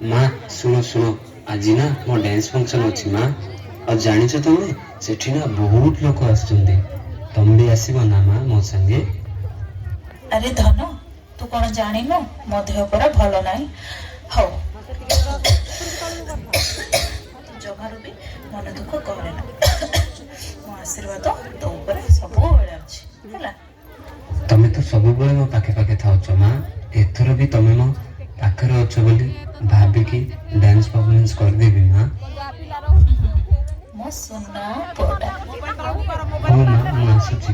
माँ सुनो सुनो आज ना मो डांस फंक्शन अच्छी माँ और जानिଛ तमे सेठी ना बहुत लोक आछुंदी तुम भी आसीबो ना माँ मो संगे अरे धन तू कौन जानिनु मो देह पूरा भल नाही हौ तू जमारू भी मन दुख करे ना मो आशीर्वाद तो ऊपर सब बेले अछि होला तमे तो सब बेले मो पाखे पाखे थाउछ माँ एथर भी तमे मो पाखरे अछ बोली भाबी की डांस परफॉर्मेंस कर देबी माँ मो सुना पोटा हो माँ मो आसुची